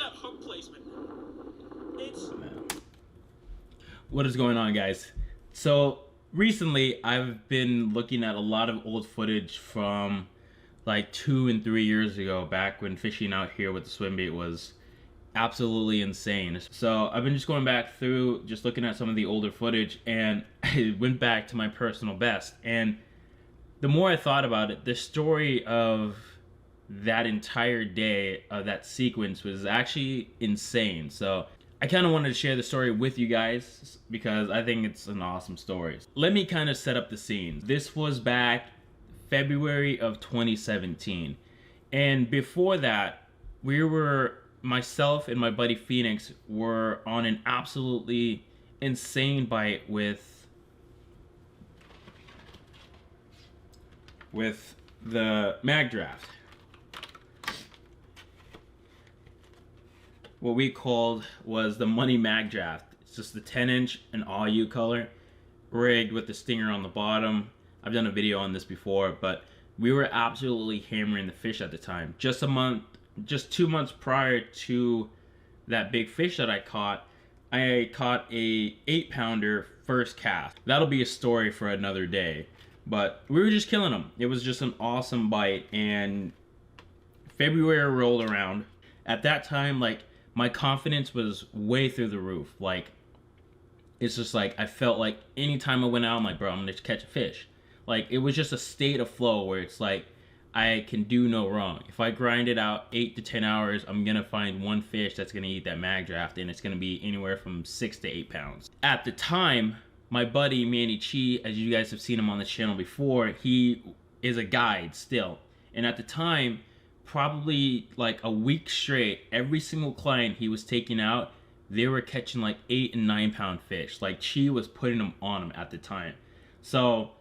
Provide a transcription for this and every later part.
that hook placement. It's... What is going on, guys? So recently I've been looking at a lot of old footage from like 2 and 3 years ago, back when fishing out here with the swim bait was absolutely insane. So I've been just going back through, just looking at some of the older footage, and I went back to my personal best. And the more I thought about it, the story of that entire day, of that sequence, was actually insane. So I kind of wanted to share the story with you guys because I think it's an awesome story. Let me kind of set up the scene. This was back February of 2017. And before that, myself and my buddy Phoenix were on an absolutely insane bite with the Mag Draft. What we called was the Money Mag Draft. It's just the 10-inch and all U color, rigged with the stinger on the bottom. I've done a video on this before, but we were absolutely hammering the fish at the time. Just 2 months prior to that big fish that I caught a 8-pounder first cast. That'll be a story for another day, but we were just killing them. It was just an awesome bite, and February rolled around. At that time, like, my confidence was way through the roof. Like, it's just like, I felt like anytime I went out, I'm like, bro, I'm gonna catch a fish. Like, it was just a state of flow where it's like, I can do no wrong. If I grind it out 8 to 10 hours, I'm gonna find one fish that's gonna eat that Mag Draft, and it's gonna be anywhere from 6 to 8 pounds. At the time, my buddy Manny Chi, as you guys have seen him on the channel before, he is a guide still. And at the time, probably like a week straight, every single client he was taking out, they were catching like 8 and 9 pound fish. Like, Chi was putting them on them at the time. So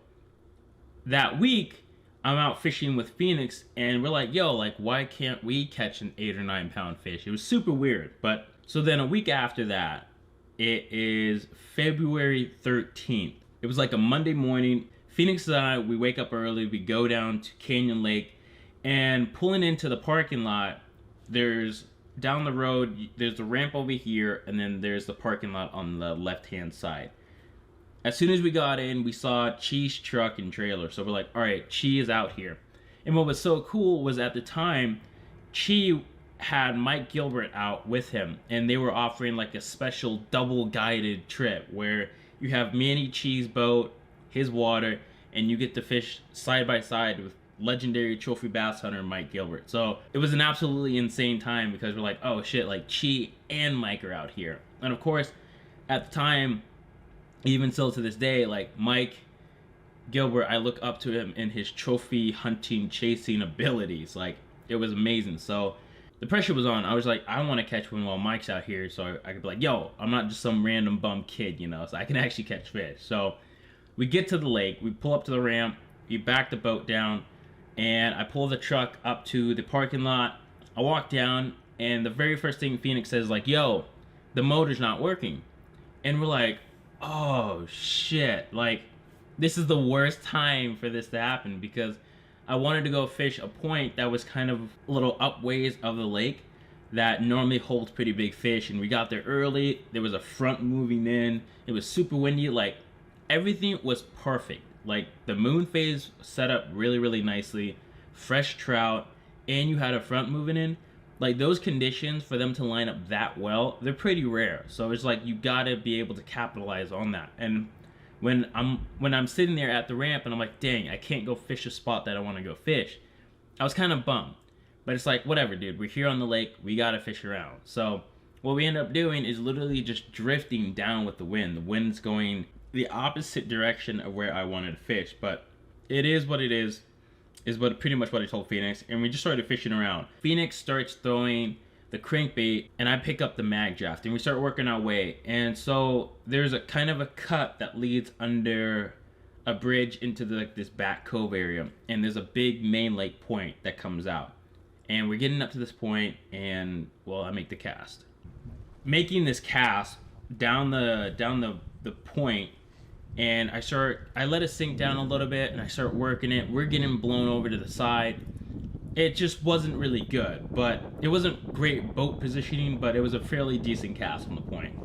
that week, I'm out fishing with Phoenix, and we're like, yo, like, why can't we catch an 8 or 9 pound fish? It was super weird. But so then a week after that, it is February 13th. It was like a Monday morning. Phoenix and I, we wake up early, we go down to Canyon Lake, and pulling into the parking lot, there's down the road, there's a ramp over here, and then there's the parking lot on the left-hand side. As soon as we got in, we saw Chi's truck and trailer. So we're like, all right, Chi is out here. And what was so cool was, at the time, Chi had Mike Gilbert out with him, and they were offering like a special double guided trip where you have Manny Chi's boat, his water, and you get to fish side by side with legendary trophy bass hunter Mike Gilbert. So it was an absolutely insane time because we're like, oh shit, like, Chi and Mike are out here. And of course, at the time, even still to this day, like, Mike Gilbert, I look up to him in his trophy hunting, chasing abilities. Like, it was amazing. So the pressure was on. I was like, I want to catch one while Mike's out here, so I could be like, yo, I'm not just some random bum kid, you know, so I can actually catch fish. So we get to the lake, we pull up to the ramp, we back the boat down, and I pull the truck up to the parking lot. I walk down, and the very first thing Phoenix says, like, yo, the motor's not working. And we're like, oh shit, like, this is the worst time for this to happen, because I wanted to go fish a point that was kind of a little upways of the lake that normally holds pretty big fish. And we got there early, there was a front moving in, it was super windy, like, everything was perfect. Like, the moon phase set up really, really nicely, fresh trout, and you had a front moving in. Like, those conditions, for them to line up that well, they're pretty rare. So it's like, you gotta be able to capitalize on that. And when I'm sitting there at the ramp and I'm like, dang, I can't go fish a spot that I want to go fish, I was kind of bummed. But it's like, whatever, dude, we're here on the lake, we gotta fish around. So what we end up doing is literally just drifting down with the wind. The wind's going the opposite direction of where I wanted to fish, but it is what it is pretty much what I told Phoenix, and we just started fishing around. Phoenix starts throwing the crankbait, and I pick up the Mag Draft, and we start working our way. And so there's a kind of a cut that leads under a bridge into this back cove area, and there's a big main lake point that comes out. And we're getting up to this point, and well, I make the cast. Making this cast down the point, and I let it sink down a little bit, and I start working it. We're getting blown over to the side, it just wasn't really good. But it wasn't great boat positioning, but it was a fairly decent cast from the point.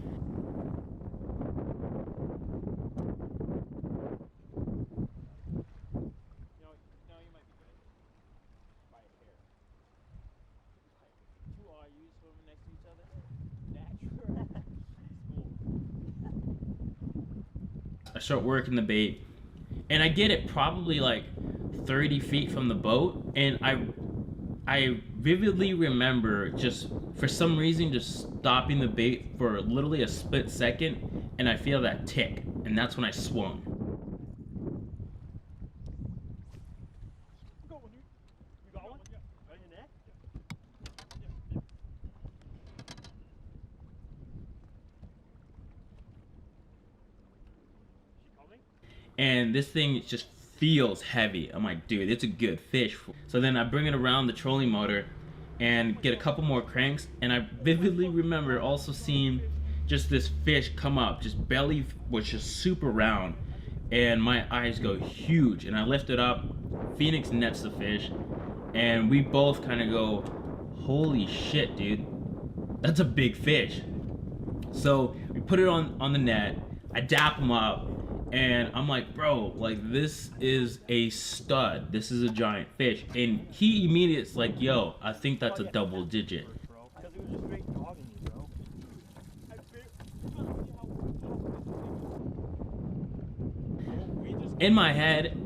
I start working the bait, and I get it probably like 30 feet from the boat, and I vividly remember just for some reason just stopping the bait for literally a split second, and I feel that tick, and that's when I swung. And this thing just feels heavy. I'm like, dude, it's a good fish. So then I bring it around the trolling motor and get a couple more cranks, and I vividly remember also seeing just this fish come up, just belly was just super round, and my eyes go huge, and I lift it up. Phoenix nets the fish, and we both kind of go, holy shit, dude, that's a big fish. So we put it on the net. I dap him up, and I'm like, bro, like, this is a stud. This is a giant fish. And he immediately is like, yo, I think that's a double digit. In my head,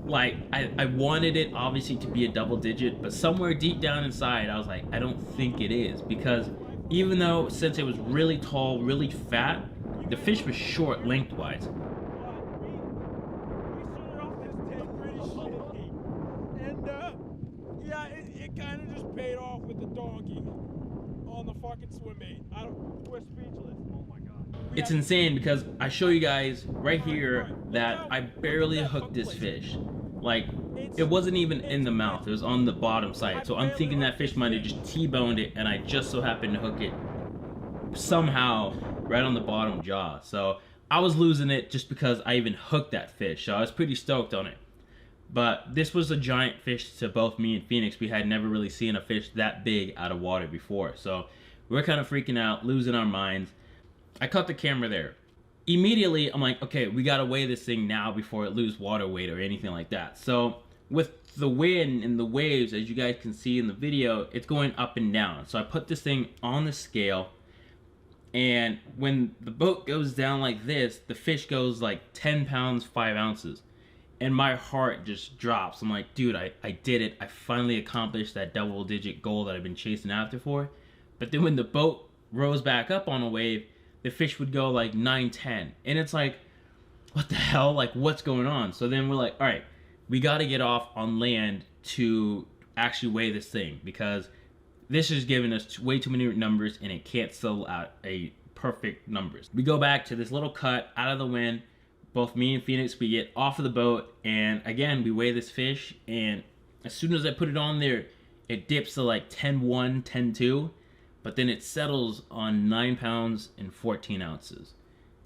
like, I wanted it obviously to be a double digit, but somewhere deep down inside, I was like, I don't think it is. Because even though, since it was really tall, really fat, the fish was short lengthwise. Yeah, it kind of just paid off with the donkey on the fucking swim bait. We're speechless. Oh my god. It's insane because I show you guys right here that I barely hooked this fish. Like, it wasn't even in the mouth, it was on the bottom side. So I'm thinking that fish might have just T-boned it, and I just so happened to hook it somehow right on the bottom jaw. So I was losing it just because I even hooked that fish. So I was pretty stoked on it. But this was a giant fish to both me and Phoenix. We had never really seen a fish that big out of water before. So we're kind of freaking out, losing our minds. I cut the camera there. Immediately, I'm like, okay, we gotta weigh this thing now before it loses water weight or anything like that. So with the wind and the waves, as you guys can see in the video, it's going up and down. So I put this thing on the scale, and when the boat goes down like this, the fish goes like 10 pounds, 5 ounces. And my heart just drops. I'm like, dude, I did it. I finally accomplished that double digit goal that I've been chasing after for. But then when the boat rose back up on a wave, the fish would go like 9, 10. And it's like, what the hell? Like, what's going on? So then we're like, all right, we got to get off on land to actually weigh this thing, because this is giving us way too many numbers and it can't sell out a perfect numbers. We go back to this little cut out of the wind. Both me and Phoenix, we get off of the boat, and again, we weigh this fish, and as soon as I put it on there, it dips to like 10-1, 10-2, but then it settles on 9 pounds and 14 ounces.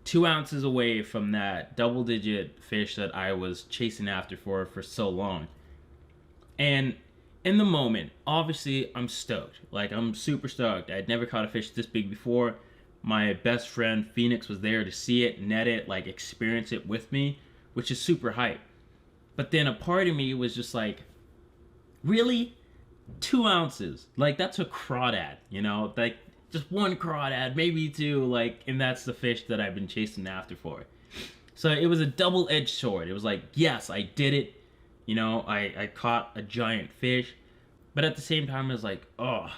2 ounces away from that double-digit fish that I was chasing after for so long. And in the moment, obviously, I'm stoked. Like, I'm super stoked. I'd never caught a fish this big before. My best friend Phoenix was there to see it, net it, like experience it with me, which is super hype. But then a part of me was just like, really? 2 ounces? Like, that's a crawdad, you know? Like, just one crawdad, maybe two, like, and that's the fish that I've been chasing after for. So it was a double-edged sword. It was like, yes, I did it. You know, I caught a giant fish. But at the same time, it was like, oh,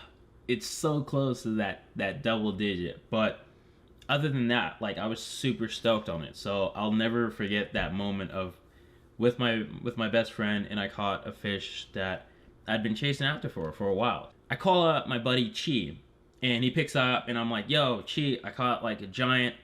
it's so close to that double digit. But other than that, like, I was super stoked on it. So I'll never forget that moment of with my best friend, and I caught a fish that I'd been chasing after for a while. I call up my buddy Chi, and he picks up, and I'm like, yo, Chi, I caught like a giant.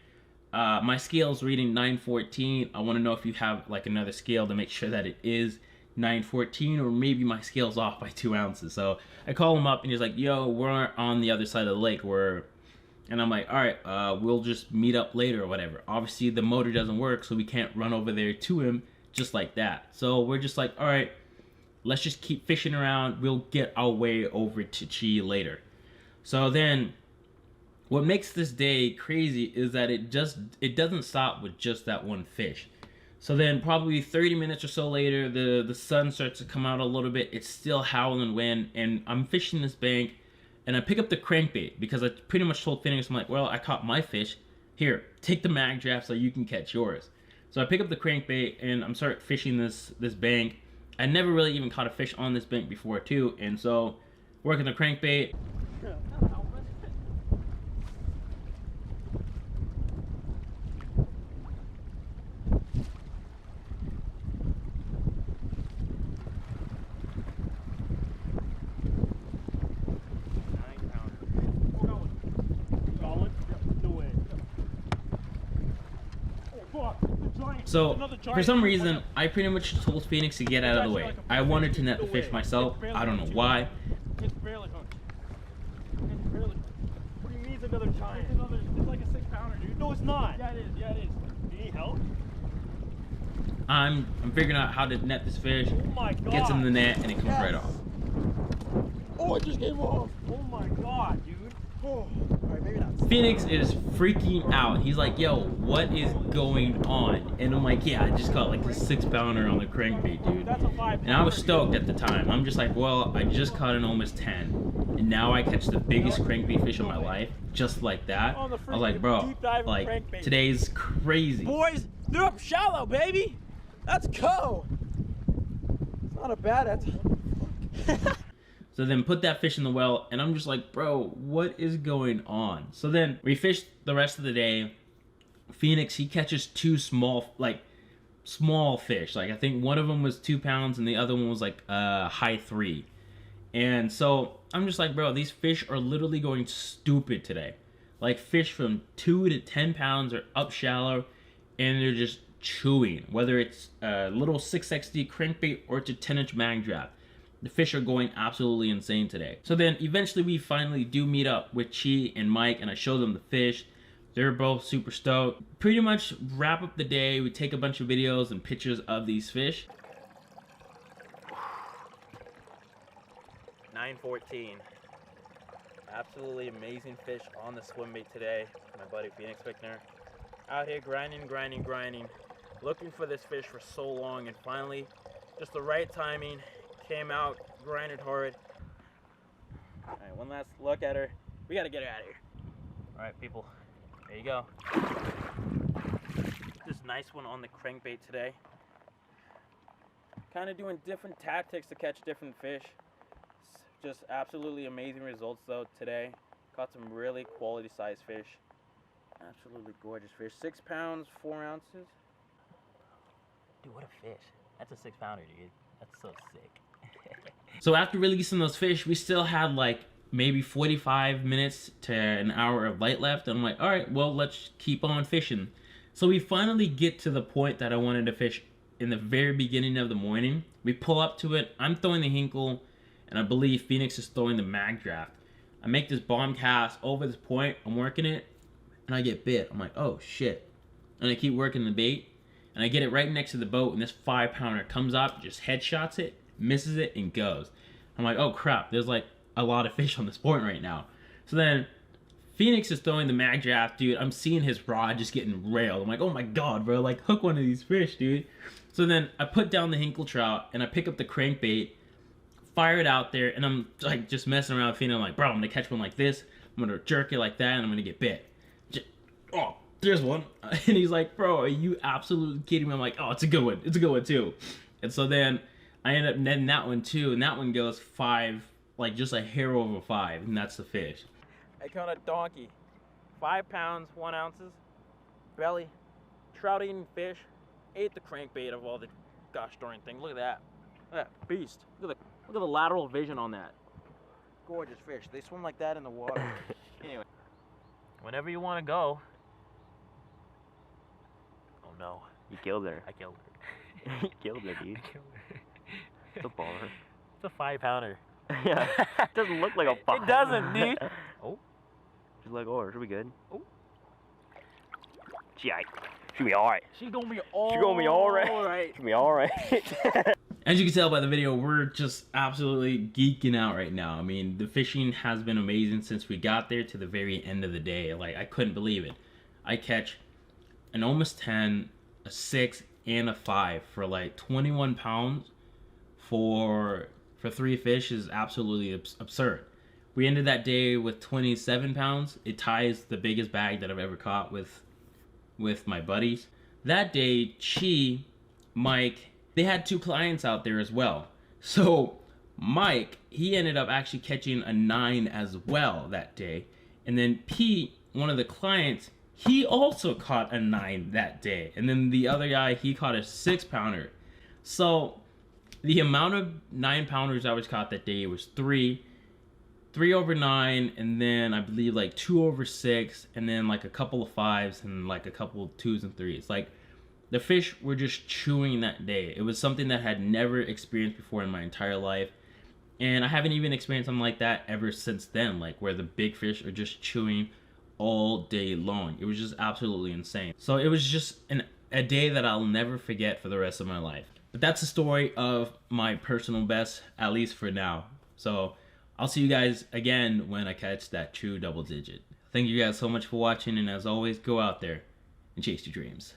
My scale's reading 914. I want to know if you have like another scale to make sure that it is 914, or maybe my scale's off by 2 ounces. So I call him up, and he's like, yo, we're on the other side of the lake. And I'm like, all right, we'll just meet up later or whatever. Obviously, the motor doesn't work, so we can't run over there to him just like that. So we're just like, all right, let's just keep fishing around. We'll get our way over to Chi later. So then, what makes this day crazy is that it doesn't stop with just that one fish. So then probably 30 minutes or so later, the sun starts to come out a little bit. It's still howling wind, and I'm fishing this bank, and I pick up the crankbait because I pretty much told Phoenix, I'm like, well, I caught my fish. Here, take the mag draft so you can catch yours. So I pick up the crankbait, and I'm start fishing this bank. I never really even caught a fish on this bank before too, and so working the crankbait. So, for some reason, I pretty much told Phoenix to get out of the way. I wanted to net the fish myself. I don't know why. It's barely hooked. It's barely hooked. What do you mean it's another giant? It's like a 6-pounder, dude. No, it's not. Yeah, it is. Yeah, it is. Do you need help? I'm figuring out how to net this fish. Oh my god. Gets in the net, and it comes right off. Oh, it just came off. Oh my god, dude. Oh. Alright, maybe not. Phoenix is freaking out. He's like, yo, what is going on? And I'm like, yeah, I just caught like a 6-pounder on the crankbait, dude. That's a 5-pounder. And I was stoked at the time. I'm just like, well, I just caught an almost 10. And now I catch the biggest crankbait fish of my life. Just like that. I was like, bro, like, today's crazy. Boys, they're up shallow, baby. Let's go. It's not a bad. That's. So then put that fish in the well, and I'm just like, bro, what is going on? So then we fished the rest of the day. Phoenix, he catches two small fish. Like, I think one of them was 2 pounds and the other one was like high 3. And so I'm just like, bro, these fish are literally going stupid today. Like, fish from 2 to 10 pounds are up shallow and they're just chewing. Whether it's a little 6XD crankbait or it's a 10-inch mag draft. The fish are going absolutely insane today. So then eventually we finally do meet up with Chi and Mike, and I show them the fish. They're both super stoked. Pretty much wrap up the day. We take a bunch of videos and pictures of these fish. 9:14. Absolutely amazing fish on the swim bait today. My buddy Phoenix Fickner. Out here grinding. Looking for this fish for so long, and finally, just the right timing. Came out, grinded hard. All right, one last look at her. We gotta get her out of here. All right, people, there you go. This nice one on the crankbait today. Kind of doing different tactics to catch different fish. Just absolutely amazing results though today. Caught some really quality sized fish. Absolutely gorgeous fish. 6 pounds, 4 ounces. Dude, what a fish. That's a 6-pounder, dude. That's so sick. So after releasing those fish, we still had like maybe 45 minutes to an hour of light left. And I'm like, all right, well, let's keep on fishing. So we finally get to the point that I wanted to fish in the very beginning of the morning. We pull up to it. I'm throwing the Hinkle, and I believe Phoenix is throwing the mag draft. I make this bomb cast over this point. I'm working it, and I get bit. I'm like, oh shit. And I keep working the bait, and I get it right next to the boat, and this 5-pounder comes up, just headshots it, misses it, and goes. I'm like, oh crap, there's like a lot of fish on this point right now. So then Phoenix is throwing the mag draft, dude. I'm seeing his rod just getting railed. I'm like, oh my god, bro, like hook one of these fish, dude. So then I put down the Hinkle trout and I pick up the crankbait, fire it out there, and I'm like just messing around with Phoenix. I'm like, bro, I'm gonna catch one like this, I'm gonna jerk it like that, and I'm gonna get bit. Oh, there's one. And he's like, bro, are you absolutely kidding me? I'm like, oh, it's a good one. It's a good one too. And so then I end up netting that one too, and that one goes 5, like just a hair over 5, and that's the fish. I caught a donkey, 5 pounds, 1 ounces, belly, trout eating fish, ate the crankbait of all the gosh darn thing. Look at that. Look at that beast. Look at the lateral vision on that. Gorgeous fish. They swim like that in the water. Anyway, whenever you want to go. Oh no. You killed her. I killed her. You killed her, dude. I killed her. It's a baller. It's a 5-pounder. Yeah. It doesn't look like a 5. It doesn't, dude. Oh. She's like, oh, should be good. Oh. She'll be alright. She's gonna be all She's gonna be alright. She'll be alright. As you can tell by the video, we're just absolutely geeking out right now. I mean, the fishing has been amazing since we got there to the very end of the day. Like, I couldn't believe it. I catch an almost 10, a 6, and a 5 for like 21 pounds for 3 fish is absolutely absurd. We ended that day with 27 pounds. It ties the biggest bag that I've ever caught with my buddies. That day, Chi, Mike, they had 2 clients out there as well. So Mike, he ended up actually catching a 9 as well that day. And then Pete, one of the clients, he also caught a 9 that day. And then the other guy, he caught a 6-pounder. So the amount of 9-pounders I was caught that day was 3 over 9, and then I believe like 2 over 6, and then like a couple of 5s and like a couple of 2s and 3s. Like, the fish were just chewing that day. It was something that I had never experienced before in my entire life. And I haven't even experienced something like that ever since then, like where the big fish are just chewing all day long. It was just absolutely insane. So it was just a day that I'll never forget for the rest of my life. But that's the story of my personal best, at least for now. So I'll see you guys again when I catch that true double digit. Thank you guys so much for watching, and as always, go out there and chase your dreams.